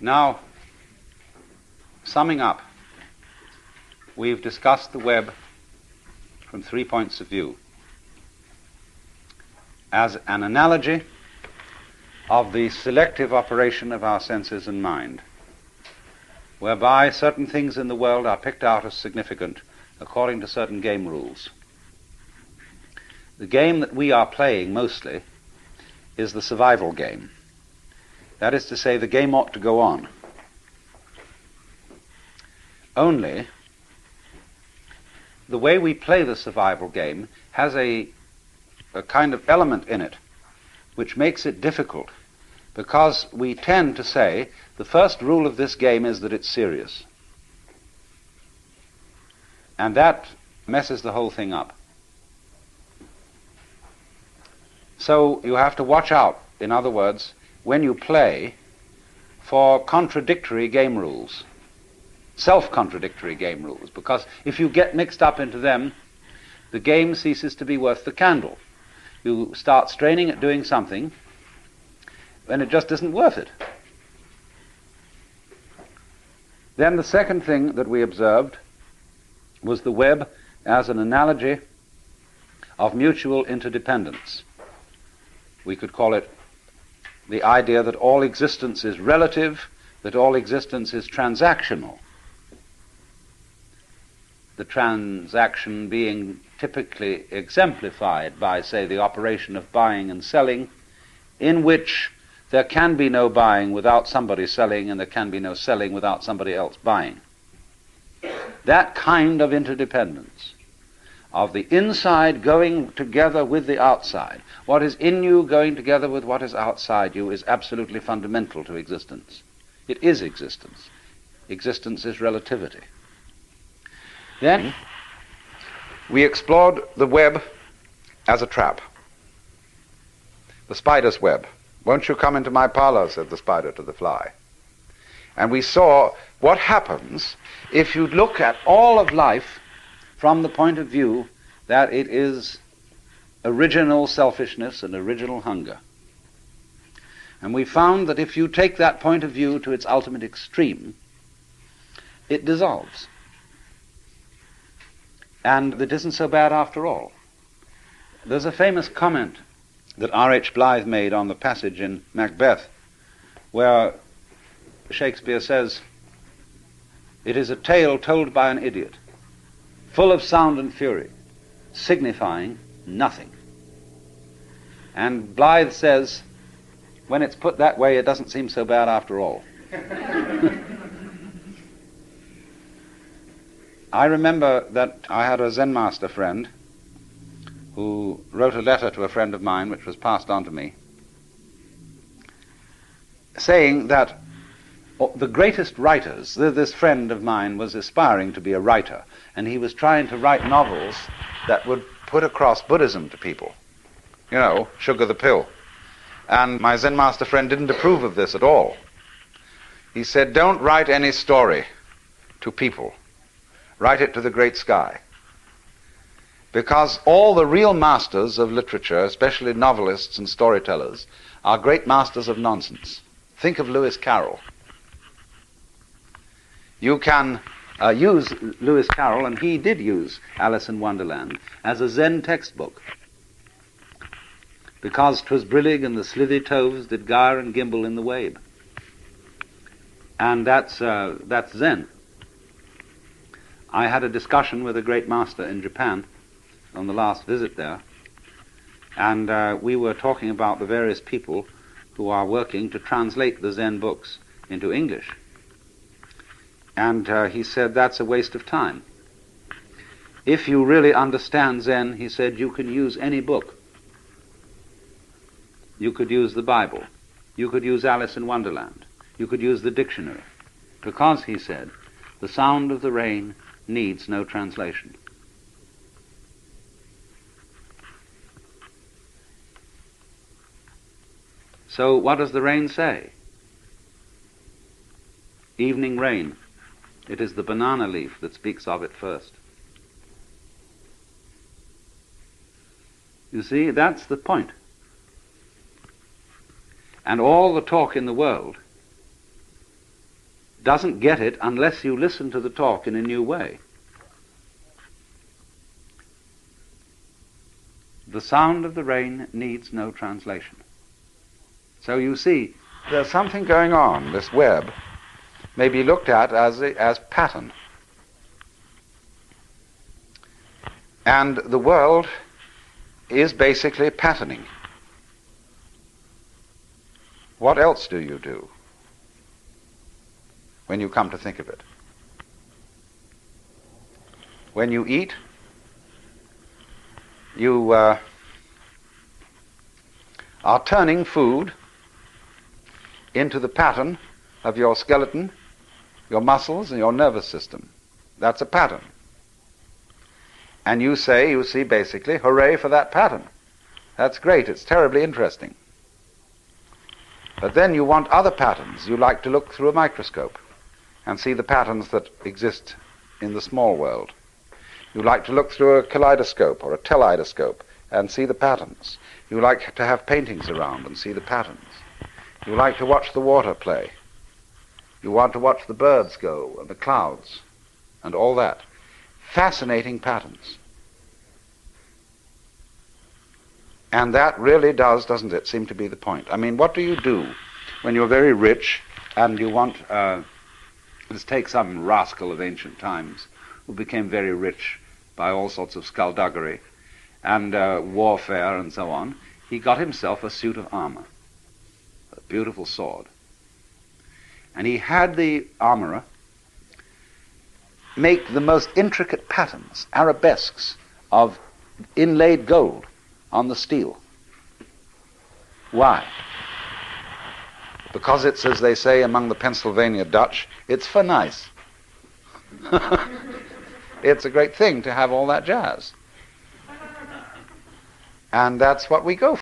Now, summing up, we've discussed the web from 3 points of view. As an analogy of the selective operation of our senses and mind, whereby certain things in the world are picked out as significant according to certain game rules. The game that we are playing mostly is the survival game. That is to say, the game ought to go on. Only, the way we play the survival game has a kind of element in it which makes it difficult, because we tend to say the first rule of this game is that it's serious. And that messes the whole thing up. So you have to watch out, in other words, when you play, for contradictory game rules, self-contradictory game rules, because if you get mixed up into them, the game ceases to be worth the candle. You start straining at doing something, and it just isn't worth it. Then the second thing that we observed was the web as an analogy of mutual interdependence. We could call it the idea that all existence is relative, that all existence is transactional. The transaction being typically exemplified by, say, the operation of buying and selling, in which there can be no buying without somebody selling, and there can be no selling without somebody else buying. That kind of interdependence, of the inside going together with the outside, what is in you going together with what is outside you, is absolutely fundamental to existence. It is existence. Existence is relativity. Then we explored the web as a trap, the spider's web. "Won't you come into my parlor," said the spider to the fly. And we saw what happens if you look at all of life from the point of view that it is original selfishness and original hunger. And we found that if you take that point of view to its ultimate extreme, it dissolves. And it isn't so bad after all. There's a famous comment that R.H. Blythe made on the passage in Macbeth, where Shakespeare says, "It is a tale told by an idiot, full of sound and fury, signifying nothing." And Blythe says, when it's put that way, it doesn't seem so bad after all. I remember that I had a Zen master friend who wrote a letter to a friend of mine, which was passed on to me, saying that the greatest writers, this friend of mine was aspiring to be a writer, and he was trying to write novels that would put across Buddhism to people. You know, sugar the pill. And my Zen master friend didn't approve of this at all. He said, "Don't write any story to people. Write it to the great sky." Because all the real masters of literature, especially novelists and storytellers, are great masters of nonsense. Think of Lewis Carroll. You can use Lewis Carroll, and he did use Alice in Wonderland, as a Zen textbook. Because 'twas brillig and the slithy toves did gyre and gimble in the wabe. And that's Zen. I had a discussion with a great master in Japan on the last visit there, and we were talking about the various people who are working to translate the Zen books into English. And he said, that's a waste of time. If you really understand Zen, he said, you can use any book. You could use the Bible. You could use Alice in Wonderland. You could use the dictionary. Because, he said, the sound of the rain needs no translation. So what does the rain say? Evening rain. It is the banana leaf that speaks of it first. You see, that's the point. And all the talk in the world doesn't get it unless you listen to the talk in a new way. The sound of the rain needs no translation. So you see, there's something going on. This web may be looked at as pattern. And the world is basically patterning. What else do you do when you come to think of it? When you eat, you are turning food into the pattern of your skeleton, your muscles, and your nervous system. That's a pattern. And you see basically, hooray for that pattern. That's great, it's terribly interesting. But then you want other patterns. You like to look through a microscope and see the patterns that exist in the small world. You like to look through a kaleidoscope or a teleidoscope and see the patterns. You like to have paintings around and see the patterns. You like to watch the water play. You want to watch the birds go and the clouds and all that. Fascinating patterns. And that really does, doesn't it, seem to be the point. I mean, what do you do when you're very rich and you want, let's take some rascal of ancient times who became very rich by all sorts of skullduggery and warfare and so on. He got himself a suit of armor, a beautiful sword. And he had the armorer make the most intricate patterns, arabesques of inlaid gold on the steel. Why? Because it's, as they say among the Pennsylvania Dutch, it's for nice. It's a great thing to have all that jazz. And that's what we go for.